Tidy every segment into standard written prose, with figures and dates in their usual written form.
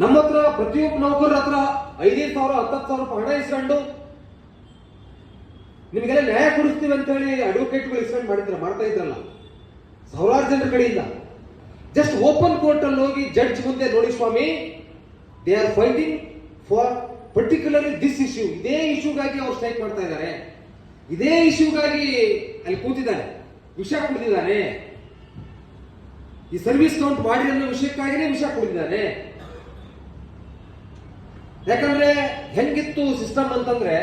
ನಮ್ಮ ಹತ್ರ ಪ್ರತಿಯೊಬ್ಬ ನೌಕರರ ಹತ್ರ 5,000 10,000 ಹಣ ಇಸ್ಕೊಂಡು ನಿಮಗೆಲ್ಲ ನ್ಯಾಯ ಕೊಡಿಸ್ತೀವಿ ಅಂತ ಹೇಳಿ ಅಡ್ವೊಕೇಟ್ಗಳು ಇಸ್ಕೊಂಡು ಮಾಡ್ತಾ ಇದ್ರಲ್ಲ ಸಾವಿರಾರು ಜನರ ಕಡೆಯಿಂದ. ಜಸ್ಟ್ ಓಪನ್ ಕೋರ್ಟ್ ಅಲ್ಲಿ ಹೋಗಿ ಜಡ್ಜ್ ಮುಂದೆ ನೋಡಿ ಸ್ವಾಮಿ, they are fighting for particularly this issue. ಇದೇ ಇಶ್ಯೂಗಾಗಿ ಅವ್ರು ಸ್ಟ್ರೈಕ್ ಮಾಡ್ತಾ ಇದ್ದಾರೆ, ಇದೇ ಇಶ್ಯೂಗಾಗಿ ಅಲ್ಲಿ ಕೂತಿದ್ದಾನೆ, ವಿಷ ಕುಡಿದಿದ್ದಾನೆ, ಈ ಸರ್ವಿಸ್ ಕೌಂಟ್ ಮಾಡಿ ಅನ್ನೋ ವಿಷಯಕ್ಕಾಗಿನೇ ವಿಷ ಕುಡಿದಿದ್ದಾನೆ. ಯಾಕಂದ್ರೆ ಹೆಂಗಿತ್ತು ಸಿಸ್ಟಮ್ ಅಂತಂದ್ರೆ,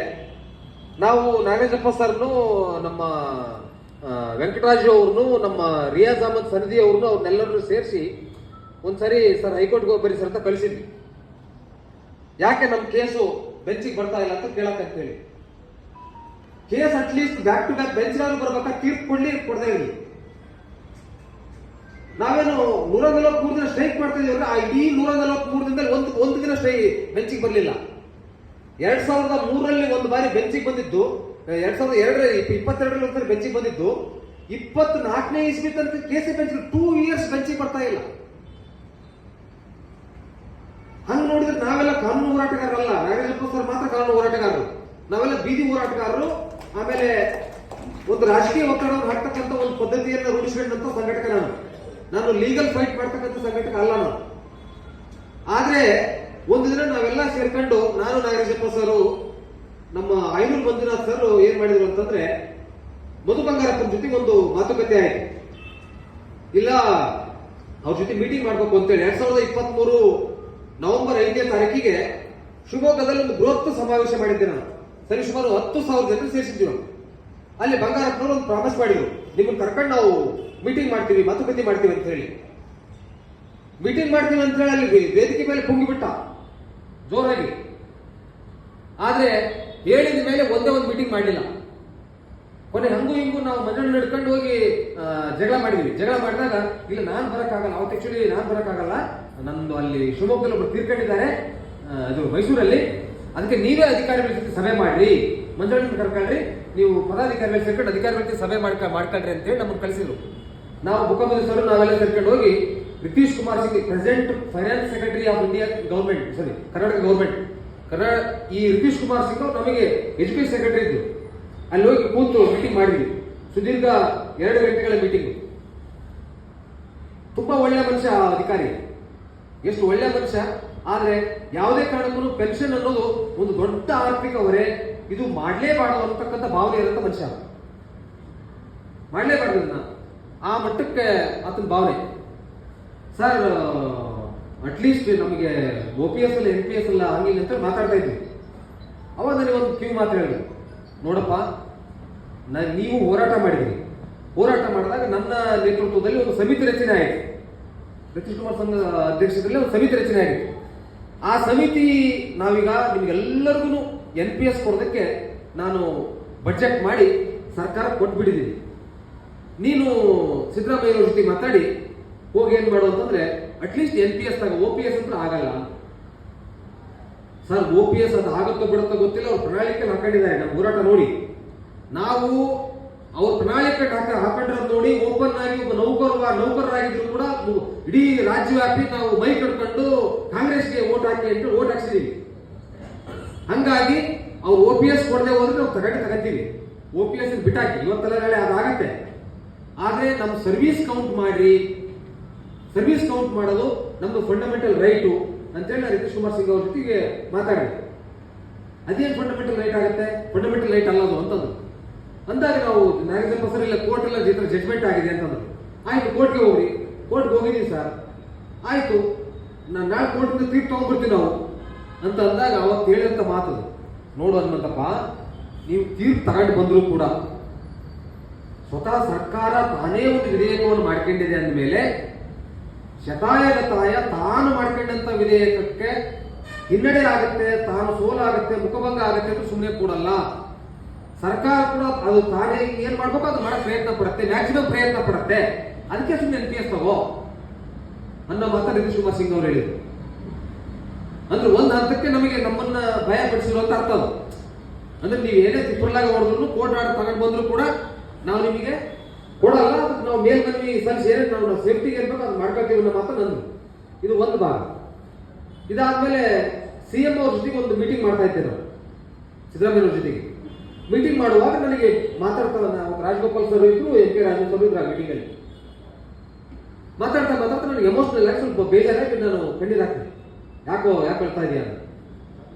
ನಾವು ನಾಗೇಶಪ್ಪ ಸರ್ನು, ನಮ್ಮ ವೆಂಕಟರಾಜು ಅವ್ರನ್ನು, ನಮ್ಮ ರಿಯಾಜ್ ಅಹಮದ್ ಸನದಿ ಅವ್ರನ್ನು, ಅವ್ರನ್ನೆಲ್ಲರನ್ನು ಸೇರಿಸಿ ಒಂದ್ಸರಿ ಸರ್ ಹೈಕೋರ್ಟ್ಗೆ ಹೋಗ್ಬರಿ ಸರ್ ಅಂತ ಕಳಿಸಿದ್ವಿ. ಯಾಕೆ ನಮ್ಮ ಕೇಸು ಬೆಂಚಿಗೆ ಬರ್ತಾ ಇಲ್ಲ ಅಂತ ಕೇಳಕ್ಕಂತೇಳಿ. Case at least back to back ಬೆಂಚ್ನಾದ್ರು ಬರ್ಬೇಕಾ, ತೀರ್ಪು ಕೊಡದೇ ಇರಲಿ. ನಾವೇನು 143 ದಿನ ಸ್ಟ್ರೈಕ್ ಮಾಡ್ತಾ ಇದೀವಿ. ಆ ಇಡೀ 143 ದಿನದಲ್ಲಿ ಒಂದು ದಿನ ಬೆಂಚಿಗೆ ಬರಲಿಲ್ಲ. 2003ರಲ್ಲಿ ಒಂದು ಬಾರಿ ಬೆಂಚಿಗೆ ಬಂದಿದ್ದು, 2022ರಲ್ಲಿ ಒಂದ್ಸರಿ ಬೆಂಚಿಗೆ ಬಂದಿದ್ದು, 24ನೇ ಇಸ್ವಿ ತನಕ ಕೇಸಿ ಬೆಂಚ್ 2 ಇಯರ್ಸ್ ಬೆಂಚಿಗೆ ಬರ್ತಾ ಇಲ್ಲ. ಹಂಗ ನೋಡಿದ್ರೆ ನಾವೆಲ್ಲ ಕಾನೂನು ಹೋರಾಟಗಾರರಲ್ಲ. ನಾಗೇಶಪ್ಪ ಸರ್ ಮಾತ್ರ ಕಾನೂನು ಹೋರಾಟಗಾರರು, ನಾವೆಲ್ಲ ಬೀದಿ ಹೋರಾಟಗಾರರು. ಆಮೇಲೆ ಒಂದು ರಾಜಕೀಯ ಒತ್ತಡವನ್ನು ಹಾಕ್ತಕ್ಕಂಥ ಒಂದು ಪದ್ಧತಿಯನ್ನು ರೂಢಿಸಿಕೊಂಡಂತ ಸಂಘಟಕ ನಾನು ಲೀಗಲ್ ಫೈಟ್ ಮಾಡ್ತಕ್ಕಂಥ ಸಂಘಟಕ ಅಲ್ಲ ನಾನು. ಆದ್ರೆ ಒಂದು ದಿನ ನಾವೆಲ್ಲ ಸೇರ್ಕೊಂಡು, ನಾನು ನಾಗೇಶಪ್ಪ ಸರ್, ನಮ್ಮ ಐನೂರು ಮಂಜುನಾಥ್ ಸರ್ ಏನ್ ಮಾಡಿದ್ರು ಅಂತಂದ್ರೆ, ಮಧು ಬಂಗಾರಪ್ಪನ ಜೊತೆ ಒಂದು ಮಾತುಕತೆ ಆಯ್ತು. ಇಲ್ಲ ಅವ್ರ ಜೊತೆ ಮೀಟಿಂಗ್ ಮಾಡ್ಬೇಕು ಅಂತೇಳಿ 2023 ನವೆಂಬರ್ 5ನೇ ತಾರೀಕಿಗೆ ಶಿವಮೊಗ್ಗದಲ್ಲಿ ಒಂದು ಬೃಹತ್ ಸಮಾವೇಶ ಮಾಡಿದ್ದೆ ನಾನು. ಸರಿ ಸುಮಾರು 10,000 ಜನ ಸೇರಿಸಿದ್ವಿ ನಾವು. ಅಲ್ಲಿ ಬಂಗಾರಪ್ಪನವರು ಒಂದು ಪ್ರಾಮಿಸ್ ಮಾಡಿದ್ರು, ನಿಮ್ಮನ್ನು ಕರ್ಕೊಂಡು ನಾವು ಮೀಟಿಂಗ್ ಮಾಡ್ತೀವಿ, ಮಾತುಕತೆ ಮಾಡ್ತೀವಿ ಅಂತ ಹೇಳಿ. ಮೀಟಿಂಗ್ ಮಾಡ್ತೀವಿ ಅಂತ ಹೇಳಿ ಅಲ್ಲಿ ವೇದಿಕೆ ಮೇಲೆ ಕುಂಗಿಬಿಟ್ಟ ಜೋರಾಗಿ. ಆದ್ರೆ ಹೇಳಿದ ಮೇಲೆ ಒಂದೇ ಒಂದು ಮೀಟಿಂಗ್ ಮಾಡಲಿಲ್ಲ. ಕೊನೆ ಹಂಗೂ ಹಿಂಗೂ ನಾವು ಮನೆಯನ್ನು ನಡ್ಕೊಂಡು ಹೋಗಿ ಜಗಳ ಮಾಡಿದ್ವಿ. ಜಗಳ ಮಾಡಿದಾಗ, ಇಲ್ಲ ನಾನು ಬರೋಕ್ಕಾಗಲ್ಲ, ಅವತ್ತು ಆಕ್ಚುಲಿ ನಾನು ಬರೋಕ್ಕಾಗಲ್ಲ, ನಂದು ಅಲ್ಲಿ ಶಿವಮೊಗ್ಗದಲ್ಲಿ ಒಬ್ರು ತೀರ್ಕೊಂಡಿದ್ದಾರೆ, ಅದು ಮೈಸೂರಲ್ಲಿ, ಅದಕ್ಕೆ ನೀವೇ ಅಧಿಕಾರಿಗಳ ಜೊತೆ ಸಭೆ ಮಾಡ್ರಿ, ಮಂಜಣ್ಣನ ಕರ್ಕೊಳ್ರಿ, ನೀವು ಪದಾಧಿಕಾರಿಗಳು ಸೇರ್ಕೊಂಡು ಅಧಿಕಾರಿಗಳ ಜೊತೆ ಸಭೆ ಮಾಡ್ಕೊಳ್ರಿ ಅಂತೇಳಿ ನಮ್ಮನ್ನು ಕಳಿಸಿದ್ರು. ನಾವು ಮುಖಮಂತ್ರಿ ನಾವೆಲ್ಲ ಸೇರ್ಕೊಂಡು ಹೋಗಿ Ritesh Kumar Singh, president finance secretary of India government, Karnataka government, ಈ ರಿತೀಶ್ ಕುಮಾರ್ ಸಿಂಗ್ ಅವರು ನಮಗೆ ಎಜುಕೇಶನ್ ಸೆಕ್ರೆಟರಿ ಇದ್ರು. ಅಲ್ಲಿ ಹೋಗಿ ಕೂತು ಮೀಟಿಂಗ್ ಮಾಡಿದ್ವಿ. ಸುದೀರ್ಘ 2 ಗಂಟೆಗಳ ಮೀಟಿಂಗ್. ತುಂಬಾ ಒಳ್ಳೆ ಮನುಷ್ಯ ಅಧಿಕಾರಿ, ಎಷ್ಟು ಒಳ್ಳೆ ಮನುಷ್ಯ. ಆದ್ರೆ ಯಾವುದೇ ಕಾರಣಕ್ಕೂ ಪೆನ್ಷನ್ ಅನ್ನೋದು ಒಂದು ದೊಡ್ಡ ಆರ್ಥಿಕ ಹೊರೆ, ಇದು ಮಾಡಲೇಬಾರದು ಅಂತಕ್ಕಂಥ ಭಾವನೆ ಇರುವಂತ ಮನುಷ್ಯ. ಮಾಡಲೇಬಾರ್ದು ಇದನ್ನ, ಆ ಮಟ್ಟಕ್ಕೆ ಆತನ ಭಾವನೆ. ಸರ್ ಅಟ್ಲೀಸ್ಟ್ ನಮಗೆ OPS ಅಲ್ಲ NPS ಅಲ್ಲ ಹಂಗಿಲ್ಲ ಅಂತ ಮಾತಾಡ್ತಾ ಇದ್ವಿ. ಅವಾಗ ನನಗೆ ಒಂದು ಕಿವಿ ಮಾತು ಹೇಳಿದ್ರು, ನೋಡಪ್ಪ, ನೀವು ಹೋರಾಟ ಮಾಡಿದ್ರಿ, ಹೋರಾಟ ಮಾಡಿದಾಗ ನನ್ನ ನೇತೃತ್ವದಲ್ಲಿ ಒಂದು ಸಮಿತಿ ರಚನೆ ಆಯಿತು. ರಿತೀಶ್ ಕುಮಾರ್ ಸಂಘ ಅಧ್ಯಕ್ಷರಲ್ಲಿ ಒಂದು ಸಮಿತಿ ರಚನೆ ಆಗಿತ್ತು. ಆ ಸಮಿತಿ ನಾವೀಗ ನಿಮ್ಗೆಲ್ಲರಿಗೂ NPS ಕೊಡೋದಕ್ಕೆ ನಾನು ಬಜೆಟ್ ಮಾಡಿ ಸರ್ಕಾರ ಕೊಟ್ಬಿಟ್ಟಿದ್ದೀನಿ. ನೀನು ಸಿದ್ದರಾಮಯ್ಯ ಜೊತೆ ಮಾತಾಡಿ ಹೋಗಿ ಏನ್ ಮಾಡು ಅಂತಂದ್ರೆ, ಅಟ್ಲೀಸ್ಟ್ NPS ತಾಗ, OPS ಅಂತ ಆಗಲ್ಲ ಸರ್. OPS ಅದು ಆಗುತ್ತೋ ಬಿಡುತ್ತೋ ಗೊತ್ತಿಲ್ಲ, ಅವ್ರ ಪ್ರಣಾಳಿಕೆ ಹಾಕೊಂಡಿದ್ದಾರೆ. ನಮ್ಮ ಹೋರಾಟ ನೋಡಿ, ನಾವು ಅವ್ರ ಪ್ರಣಾಳಿಕೆ ಹಾಕೊಂಡಿರೋದು ನೋಡಿ, ಓಪನ್ ಆಗಿ ಒಬ್ಬ ನೌಕರರಾಗಿದ್ರು ಕೂಡ ಇಡೀ ರಾಜ್ಯವ್ಯಾಪಿ ನಾವು ಮೈ ಕಟ್ಕೊಂಡು ಕಾಂಗ್ರೆಸ್ಗೆ ಓಟ್ ಹಾಕಿ ಅಂತ ಓಟ್ ಹಾಕ್ಸಿದೀವಿ. ಹಂಗಾಗಿ ಅವ್ರು OPS ಕೊಡದೆ ಹೋದ್ರೆ ನಾವು ತಗೊಂತೀವಿ. OPS ಬಿಟ್ಟಾಕಿ ಇವತ್ತೆಲ್ಲ ನಾಳೆ ಅದಾಗತ್ತೆ. ಆದ್ರೆ ನಮ್ಮ ಸರ್ವಿಸ್ ಕೌಂಟ್ ಮಾಡ್ರಿ, ಸರ್ವಿಸ್ ಕೌಂಟ್ ಮಾಡೋದು ನಮ್ದು ಫಂಡಮೆಂಟಲ್ ರೈಟು ಅಂತೇಳಿ ನಾನು ರಿತೀಶ್ ಕುಮಾರ್ ಸಿಂಗ್ ಅವ್ರ ಜೊತೆಗೆ ಮಾತಾಡಿದೆ. ಅದೇನು ಫಂಡಮೆಂಟಲ್ ರೈಟ್ ಆಗುತ್ತೆ, ಫಂಡಮೆಂಟಲ್ ರೈಟ್ ಅಲ್ಲದು ಅಂತಂದ್ರು. ಅಂದಾಗ ನಾವು ನಾಗೇಂದ್ರ ಸರ್ ಇಲ್ಲ ಕೋರ್ಟ್ ಎಲ್ಲ ಜಡ್ಜ್ಮೆಂಟ್ ಆಗಿದೆ ಅಂತಂದ್ರು. ಆಯ್ತು, ಕೋರ್ಟ್ಗೆ ಹೋಗ್ರಿ. ಕೋರ್ಟ್ಗೆ ಹೋಗಿದ್ದೀವಿ ಸರ್, ಆಯ್ತು, ನಾನು ನಾಳೆ ಕೋರ್ಟಿಂದ ತೀರ್ಪು ತಗೊಂಡ್ಬಿಡ್ತೀವಿ ನಾವು ಅಂತ ಅಂದಾಗ ಅವತ್ತು ಹೇಳಿದಂತ ಮಾತದು, ನೋಡು ಹನುಮಂತಪ್ಪ, ನೀವು ತೀರ್ಪು ತಗೊಂಡು ಬಂದ್ರು ಕೂಡ ಸ್ವತಃ ಸರ್ಕಾರ ತಾನೇ ಒಂದು ವಿಧೇಯಕವನ್ನು ಮಾಡ್ಕೊಂಡಿದೆ ಅಂದಮೇಲೆ ಶತಾಯಗತಾಯ ತಾನು ಮಾಡ್ಕೊಂಡಂತ ವಿಧೇಯಕಕ್ಕೆ ಹಿನ್ನಡೆ ಆಗುತ್ತೆ, ತಾನು ಸೋಲಾಗುತ್ತೆ, ಮುಖಭಂಗ ಆಗುತ್ತೆ ಅಂತ ಸುಮ್ಮನೆ ಕೂಡಲ್ಲ. ಸರ್ಕಾರ ಕೂಡ ಅದು ತಾನೇ ಏನ್ ಮಾಡ್ಬೇಕು ಅದು ಮಾಡಕ್ ಪ್ರಯತ್ನ ಪಡುತ್ತೆ, ಮ್ಯಾಕ್ಸಿಮಮ್ ಪ್ರಯತ್ನ ಪಡುತ್ತೆ. ಅದಕ್ಕೆ ಸುಮ್ಮನೆ NPS ತಗೋ ಅನ್ನೋ ಮಾತ ರಿತೀಶ್ ಕುಮಾರ್ ಸಿಂಗ್ ಅವರು ಹೇಳಿದ್ರು. ಅಂದ್ರೆ ಒಂದು ಹಂತಕ್ಕೆ ನಮ್ಮನ್ನ ಭಯ ಪಡಿಸಿರುವಂತ ಅರ್ಥ ಅದು. ಅಂದ್ರೆ ನೀವು ಏನೇ ತಿಪ್ಪಲಾಗ ಹೊಡೆದ್ರು, ಕೋರ್ಟ್ ಆರ್ಡರ್ ತಗೊಂಡು ಬಂದ್ರು ಕೂಡ ನಾವು ನಿಮಗೆ ಕೊಡಲ್ಲ, ಅದಕ್ಕೆ ನಾವು ಮೇಲ್ಮನವಿ ಸಲ್ಲಿಸಿ ನಾವು ಸೇಫ್ಟಿಗೆ ಇರ್ಬೇಕು, ಅದು ಮಾಡ್ಕೊಳ್ತೀವಿ ಅನ್ನೋ ಮಾತು ನಂದು. ಇದು ಒಂದು ಭಾಗ. ಇದಾದ್ಮೇಲೆ CM ಅವ್ರ ಜೊತೆಗೆ ಒಂದು ಮೀಟಿಂಗ್ ಮಾಡ್ತಾ ಇದ್ದೆ ನಾವು, ಸಿದ್ದರಾಮಯ್ಯ ಜೊತೆಗೆ ಮೀಟಿಂಗ್ ಮಾಡುವಾಗ ನನಗೆ ಮಾತಾಡ್ತಾ ರಾಜಗೋಪಾಲ್ ಸರ್ ಇದ್ರು, MP ರಾಜು ಸರ್ ಇದ್ರು ಆ ಮೀಟಿಂಗ್ ಅಲ್ಲಿ. ಮಾತಾಡ್ತಾ ನನಗೆ ಎಮೋಷನಲ್ ಆಗಿ ಸ್ವಲ್ಪ ಬೇಜಾರಾಗಿ ನಾನು ಕಣ್ಣೀರು ಹಾಕ್ತೀನಿ. ಯಾಕೆ ಹೇಳ್ತಾ ಇದೀಯ ಅಂತ.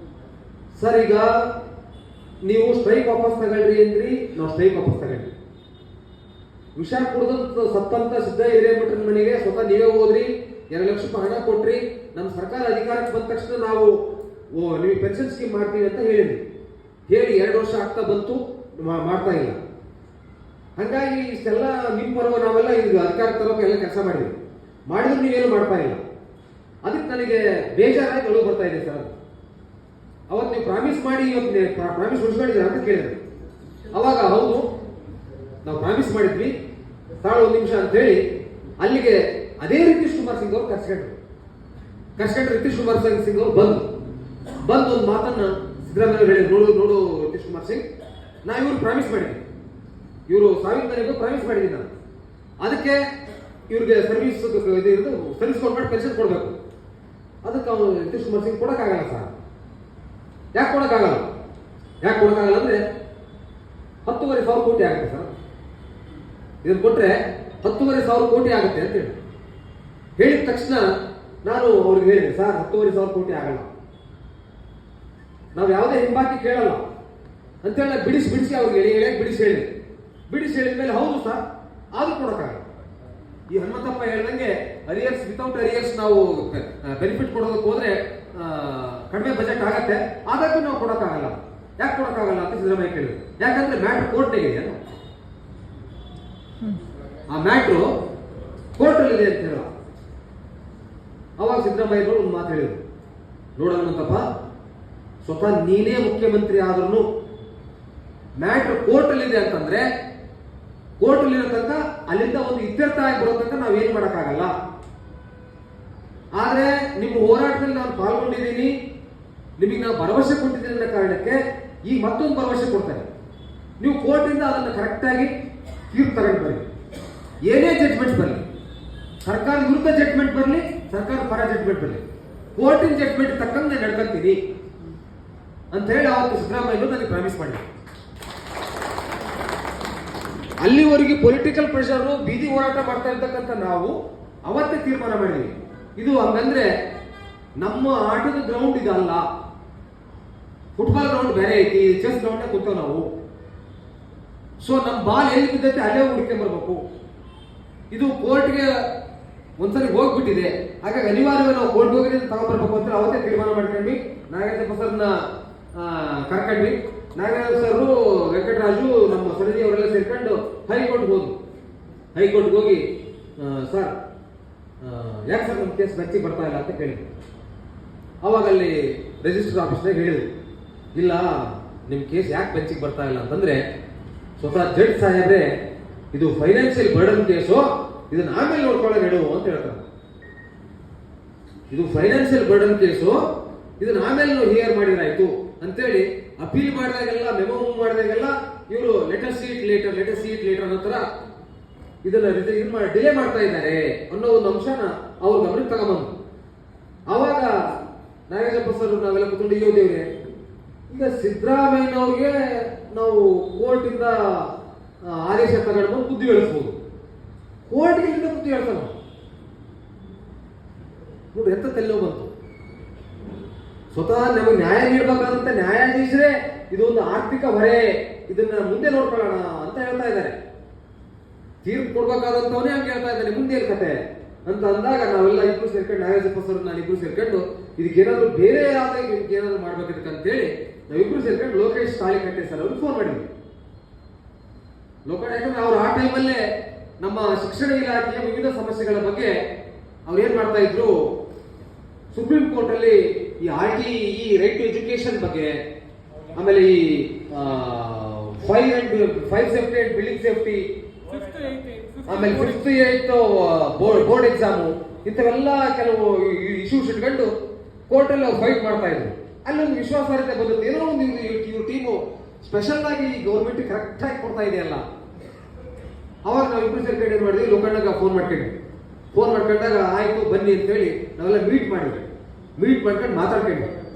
ಸರ್, ಈಗ ನೀವು ಸ್ಟ್ರೈಕ್ ವಾಪಸ್ ತಗೊಳ್ರಿ ಅಂದ್ರಿ, ನಾವು ಸ್ಟ್ರೈಕ್ ವಾಪಸ್ ತಗೊಂಡ್ರಿ. ವಿಷ ಕುಡಿದಂತ ಸತ್ತಂತ ಸಿದ್ದ ಹಿರೇಮಠನ ಮನೆಗೆ ಸ್ವತಃ ನೀವೇ ಹೋದ್ರಿ, 2 ಲಕ್ಷ ರೂಪಾಯಿ ಹಣ ಕೊಟ್ರಿ. ನಮ್ಮ ಸರ್ಕಾರ ಅಧಿಕಾರಕ್ಕೆ ಬಂದ ತಕ್ಷಣ ನಾವು ನಿಮಗೆ ಪೆನ್ಷನ್ ಸ್ಕೀಮ್ ಮಾಡ್ತೀವಿ ಅಂತ ಹೇಳಿ 2 ವರ್ಷ ಆಗ್ತಾ ಬಂತು, ಮಾಡ್ತಾ ಇಲ್ಲ. ಹಂಗಾಗಿ ಇಷ್ಟೆಲ್ಲ ನಿಮ್ಮ ಪರ್ವ ನಾವೆಲ್ಲ ಈಗ ಅಧಿಕಾರ ತರೋಕೆ ಎಲ್ಲ ಕೆಲಸ ಮಾಡಿದ್ರು ನೀವೇನು ಮಾಡ್ತಾ ಇಲ್ಲ. ಅದಕ್ಕೆ ನನಗೆ ಬೇಜಾರಾಗಿ ಅಳು ಬರ್ತಾ ಇದೆ ಸರ್. ಅವತ್ತು ನೀವು ಪ್ರಾಮಿಸ್ ಮಾಡಿ ಇವತ್ತು ಪ್ರಾಮಿಸ್ ಉಳಿಸ್ಕೊಂಡಿದ್ದೀರಾ ಅಂತ ಕೇಳಿದ್ರಿ. ಅವಾಗ ಹೌದು ನಾವು ಪ್ರಾಮಿಸ್ ಮಾಡಿದ್ವಿ, ತಾಳು 1 ನಿಮಿಷ ಅಂತ ಹೇಳಿ ಅಲ್ಲಿಗೆ ಅದೇ ರಿತೀಶ್ ಕುಮಾರ್ ಸಿಂಗ್ ಅವರು ಕರ್ಸ್ಕೊಂಡ್ರು. ರಿತೀಶ್ ಕುಮಾರ್ ಸಿಂಗ್ ಅವರು ಬಂದು ಒಂದು ಮಾತನ್ನ ಸಿದ್ದರಾಮಯ್ಯ ಹೇಳಿ, ನೋಡು ರಿತೀಶ್ ಕುಮಾರ್ ಸಿಂಗ್, ನಾ ಇವ್ರು ಪ್ರಾಮಿಸ್ ಮಾಡಿದ್ವಿ, ಇವರು ಸಾವಿನ ಮನೆಗೂ ಪ್ರಾಮಿಸ್ ಮಾಡಿದ್ದೀನಿ ನಾನು. ಅದಕ್ಕೆ ಇವ್ರಿಗೆ ಸರ್ವಿಸ್ ಕೊಟ್ಬಿಟ್ಟು ಪೆನ್ಷನ್ ಕೊಡಬೇಕು. ಅದಕ್ಕೆ ಅವನು ರಿತೀಶ್ ಕುಮಾರ್ ಸಿಂಗ್ ಕೊಡೋಕ್ಕಾಗಲ್ಲ ಸರ್. ಯಾಕೆ ಕೊಡೋಕ್ಕಾಗಲ್ಲ ಅಂದ್ರೆ 10,500 ಕೋಟಿ ಆಗುತ್ತೆ ಸರ್. ಇದನ್ನು ಕೊಟ್ಟರೆ 10,500 ಕೋಟಿ ಆಗುತ್ತೆ ಅಂತ ಹೇಳಿದ ತಕ್ಷಣ ನಾನು ಅವ್ರಿಗೆ ಹೇಳಿದೆ, ಸರ್ 10,500 ಕೋಟಿ ಆಗಲ್ಲ, ನಾವು ಯಾವುದೇ ಹಿಂಬಾಕಿ ಕೇಳಲ್ಲ ಅಂತೇಳಿ ಬಿಡಿಸಿ ಅವ್ರಿಗೆ ಬಿಡಿಸಿ ಹೇಳಿದ ಮೇಲೆ ಹೌದು ಸರ್ ಆದ್ರೂ ಕೊಡೋಕ್ಕಾಗಲ್ಲ. ಈ ಹನುಮಂತಪ್ಪ ಹೇಳ್ದಂಗೆ ಅರಿಯರ್ಸ್ ವಿತೌಟ್ ಅರಿಯರ್ಸ್ ನಾವು ಬೆನಿಫಿಟ್ ಕೊಡೋದಕ್ಕೆ ಹೋದ್ರೆ ಕಡಿಮೆ ಬಜೆಟ್ ಆಗತ್ತೆ, ಆದಾಗೂ ನಾವು ಕೊಡೋಕ್ಕಾಗಲ್ಲ. ಯಾಕೆ ಕೊಡೋಕ್ಕಾಗಲ್ಲ ಅಂತ ಸಿದ್ದರಾಮಯ್ಯ ಕೇಳಿದ್ರು. ಯಾಕಂದ್ರೆ ಮ್ಯಾಟ್ರ್ ಕೋರ್ಟ್ನಾಗ ಇದೆ, ಆ ಮ್ಯಾಟ್ರು ಕೋರ್ಟಲ್ಲಿ ಇದೆ ಅಂತ ಹೇಳ. ಅವಾಗ ಸಿದ್ದರಾಮಯ್ಯರು ಒಂದು ಮಾತು ಹೇಳಿದ್ರು, ನೋಡೋಣಂತಪ್ಪ, ಸ್ವತಃ ನೀನೇ ಮುಖ್ಯಮಂತ್ರಿ ಆದ್ರೂ ಮ್ಯಾಟ್ರ್ ಕೋರ್ಟಲ್ಲಿ ಇದೆ ಅಂತಂದ್ರೆ ಕೋರ್ಟಲ್ಲಿ ಇರೋ ತನಕ ಅಲ್ಲಿಂದ ಒಂದು ಇತ್ಯರ್ಥ ಆಗಿ ಬರೋ ತನಕ ನಾವೇನು ಮಾಡೋಕ್ಕಾಗಲ್ಲ. ಆದ್ರೆ ನಿಮ್ಮ ಹೋರಾಟದಲ್ಲಿ ನಾನು ಪಾಲ್ಗೊಂಡಿದ್ದೀನಿ, ನಿಮಗೆ ನಾವು ಭರವಸೆ ಕೊಟ್ಟಿದ್ದೀನಿ ಅನ್ನೋ ಕಾರಣಕ್ಕೆ ಈಗ ಮತ್ತೊಂದು ಭರವಸೆ ಕೊಡ್ತಾರೆ. ನೀವು ಕೋರ್ಟಿಂದ ಅದನ್ನು ಕರೆಕ್ಟಾಗಿ ತೀರ್ಪು ತಗೊಂಡು ಬರಲಿ, ಏನೇ ಜಡ್ಜ್ಮೆಂಟ್ ಬರಲಿ, ಸರ್ಕಾರ ವಿರುದ್ಧ ಜಡ್ಜ್ಮೆಂಟ್ ಬರಲಿ, ಸರ್ಕಾರ ಪರ ಜಡ್ಜ್ಮೆಂಟ್ ಬರಲಿ, ಕೋರ್ಟಿನ ಜಡ್ಜ್ಮೆಂಟ್ ತಕ್ಕಂಗೆ ನಡ್ಕೊಂತೀನಿ ಅಂತ ಹೇಳಿ ಅವತ್ತು ಸಿದ್ದರಾಮಯ್ಯ ನನಗೆ ಪ್ರಾಮಿಸ್ ಮಾಡಿ. ಅಲ್ಲಿವರೆಗೆ ಪೊಲಿಟಿಕಲ್ ಪ್ರೆಷರ್ ಬೀದಿ ಹೋರಾಟ ಮಾಡ್ತಾ ಇರ್ತಕ್ಕಂಥ ನಾವು ಅವತ್ತೇ ತೀರ್ಮಾನ ಮಾಡಿದ್ವಿ, ಇದು ಹಂಗಂದ್ರೆ ನಮ್ಮ ಆಟದ ಗ್ರೌಂಡ್ ಇದಲ್ಲ, ಫುಟ್ಬಾಲ್ ಗ್ರೌಂಡ್ ಬೇರೆ ಐತಿ, ಚೆಸ್ ಗ್ರೌಂಡ್ ಕೂತೇವೆ ನಾವು. ಸೊ ನಮ್ಮ ಬಾಲ್ ಎಲ್ಲಿ ಬಿದ್ದೈತೆ ಅಲ್ಲೇ ಹುಡುಕೊಂಡ್ ಬರ್ಬೇಕು. ಇದು ಕೋರ್ಟ್ಗೆ ಒಂದ್ಸರಿ ಹೋಗ್ಬಿಟ್ಟಿದೆ, ಹಾಗಾಗಿ ಅನಿವಾರ್ಯವಾಗಿ ನಾವು ಕೋರ್ಟ್ ಹೋಗಿ ತಗೊಂಡ್ಬರ್ಬೇಕು ಅಂತ ಅವತ್ತೇ ತೀರ್ಮಾನ ಮಾಡ್ಕೊಂಡ್ವಿ. ನಾಗೇಂದ್ರ ಸರ್ನ ಕರ್ಕೊಂಡ್ವಿ. ನಾಗೇಂದ್ರ ಸರ್, ವೆಂಕಟರಾಜು, ನಮ್ಮ ಸರದಿ ಅವರೆಲ್ಲ ಸೇರ್ಕೊಂಡು ಹೈಕೋರ್ಟ್ಗೆ ಹೋಗಿ ಸರ್ ಯಾಕೆ ಸರ್ ನಮ್ಮ ಕೇಸ್ ಬೆಚ್ಚಿ ಬರ್ತಾ ಇಲ್ಲ ಅಂತ ಕೇಳಿದ್ರು. ಅವಾಗ ಅಲ್ಲಿ ರಿಜಿಸ್ಟರ್ ಆಫೀಸ್ನಾಗ ಹೇಳಿದ್ರು, ಇಲ್ಲ ನಿಮ್ಮ ಕೇಸ್ ಯಾಕೆ ಬೆಂಚಿಗೆ ಬರ್ತಾ ಇಲ್ಲ ಅಂತಂದ್ರೆ ಸ್ವತಃ ಜಡ್ಜ್ ಸಾಹೇಬ್ರೆ ಇದು ಫೈನಾನ್ಷಿಯಲ್ ಬರ್ಡನ್ ಕೇಸು, ಇದನ್ನ ಆಮೇಲೆ ನೋಡ್ಕೊಳ್ಳೋ ನಡು ಅಂತ ಹೇಳ್ತಾರೆ. ಇದು ಫೈನಾನ್ಷಿಯಲ್ ಬರ್ಡನ್ ಕೇಸು, ಇದನ್ನ ಆಮೇಲೆ ನಾವು ಹಿಯರ್ ಮಾಡಿದ್ರಾಯ್ತು ಅಂತೇಳಿ ಅಪೀಲ್ ಮಾಡಿದಾಗೆಲ್ಲ, ಮೆಮೋ ಮಾಡಿದಾಗೆಲ್ಲ ಇವರು ಲೆಟರ್ ಸೀಟ್ ಲೇಟರ್ ನಂತರ ಇದನ್ನ ಡಿಲೇ ಮಾಡ್ತಾ ಇದ್ದಾರೆ ಅನ್ನೋ ಒಂದು ಅಂಶನ ಅವ್ರ ಗಮನಕ್ಕೆ ತಗೊಂಬಂದು. ಅವಾಗ ನಾಗೇಂದ್ರ ಸರ್ ನಾವೆಲ್ಲ ಕೂತ್ಕೊಂಡು, ಅಯ್ಯೋ ದೇವ್ರೆ, ಈಗ ಸಿದ್ದರಾಮಯ್ಯನವ್ರಿಗೆ ನಾವು ಕೋರ್ಟಿಂದ ಆದೇಶ ತಗೊಂಡು ಬುದ್ಧಿ ಹೇಳಿಸ್ಬೋದು, ಕೋರ್ಟ್ಗಿಂತ ಬುದ್ಧಿ ಹೇಳ್ತಾನ ನೋಡಿ, ಎಂತ ತಲೆನೋ ಬಂತು. ಸ್ವತಃ ನಮಗೆ ನ್ಯಾಯ ನೀಡಬೇಕಾದಂತ ನ್ಯಾಯಾಧೀಶರೇ ಇದೊಂದು ಆರ್ಥಿಕ ಹೊರೆ, ಇದನ್ನ ಮುಂದೆ ನೋಡ್ಕೊಳ್ಳೋಣ ಅಂತ ಹೇಳ್ತಾ ಇದ್ದಾರೆ. ತೀರ್ಪು ಕೊಡ್ಬೇಕಾದಂತವನೇ ಹಂಗೆ ಹೇಳ್ತಾ ಇದ್ದಾನೆ, ಮುಂದೆ ಏನ್ ಕತೆ ಅಂತ ಅಂದಾಗ ನಾವೆಲ್ಲ ಇಬ್ರು ಸೇರ್ಕೊಂಡು, ನಾಗೇಂದ್ರ ಸರ್ ನಾನಿಬ್ರು ಸೇರ್ಕೊಂಡು ಇದಕ್ಕೇನಾದ್ರು ಬೇರೆ ಆದಾಗ ಏನಾದ್ರು ಮಾಡ್ಬೇಕಿದಕ್ಕಂತೇಳಿ ನಾವಿಬ್ರು ಸೇರ್ಕೊಂಡು ಲೋಕೇಶ್ ತಾಳಿಕಟ್ಟೆ ಸರ್ ಅವ್ರಿಗೆ ಫೋನ್ ಮಾಡಿದ್ವಿ. ಯಾಕಂದ್ರೆ ಅವ್ರು ಆ ಟೈಮಲ್ಲೇ ನಮ್ಮ ಶಿಕ್ಷಣ ಇಲಾಖೆಯ ವಿವಿಧ ಸಮಸ್ಯೆಗಳ ಬಗ್ಗೆ ಅವ್ರು ಏನ್ ಮಾಡ್ತಾ ಇದ್ರು, ಸುಪ್ರೀಂ ಕೋರ್ಟ್ ಅಲ್ಲಿ ಈ RTE ರೈಟ್ ಟು ಎಜುಕೇಶನ್ ಬಗ್ಗೆ, ಆಮೇಲೆ ಈ fire safety and building safety, ಆಮೇಲೆ 5th 8th ಬೋರ್ಡ್ ಎಕ್ಸಾಮು, ಇಂಥವೆಲ್ಲ ಕೆಲವು ಇಶ್ಯೂಸ್ ಇಟ್ಕೊಂಡು ಕೋರ್ಟಲ್ಲಿ ಅವ್ರು ಫೈಟ್ ಮಾಡ್ತಾ ಇದ್ರು. ಅಲ್ಲೊಂದು ವಿಶ್ವಾಸಾರ್ಹತೆ ಬಂದಿತ್ತು, ಏನೋ ಒಂದು ಇವ್ರ ಟೀಮು ಸ್ಪೆಷಲ್ ಆಗಿ ಗೌರ್ಮೆಂಟ್ ಕರೆಕ್ಟ್ ಆಗಿ ಕೊಡ್ತಾ ಇದೆಯಲ್ಲ. ಅವಾಗ ನಾವು ಇಬ್ರು ಸೇರ್ಕೊಂಡು ಏನ್ ಮಾಡಿದ್ವಿ, ಲೋಕಣ್ಣಗ ಫೋನ್ ಮಾಡ್ಕೊಂಡಾಗ ಆಯ್ತು ಬನ್ನಿ ಅಂತ ಹೇಳಿ ನಾವೆಲ್ಲ ಮೀಟ್ ಮಾಡಿದ್ವಿ. ಮೀಟ್ ಮಾಡ್ಕೊಂಡು ಮಾತಾಡ್ಕೊಂಡು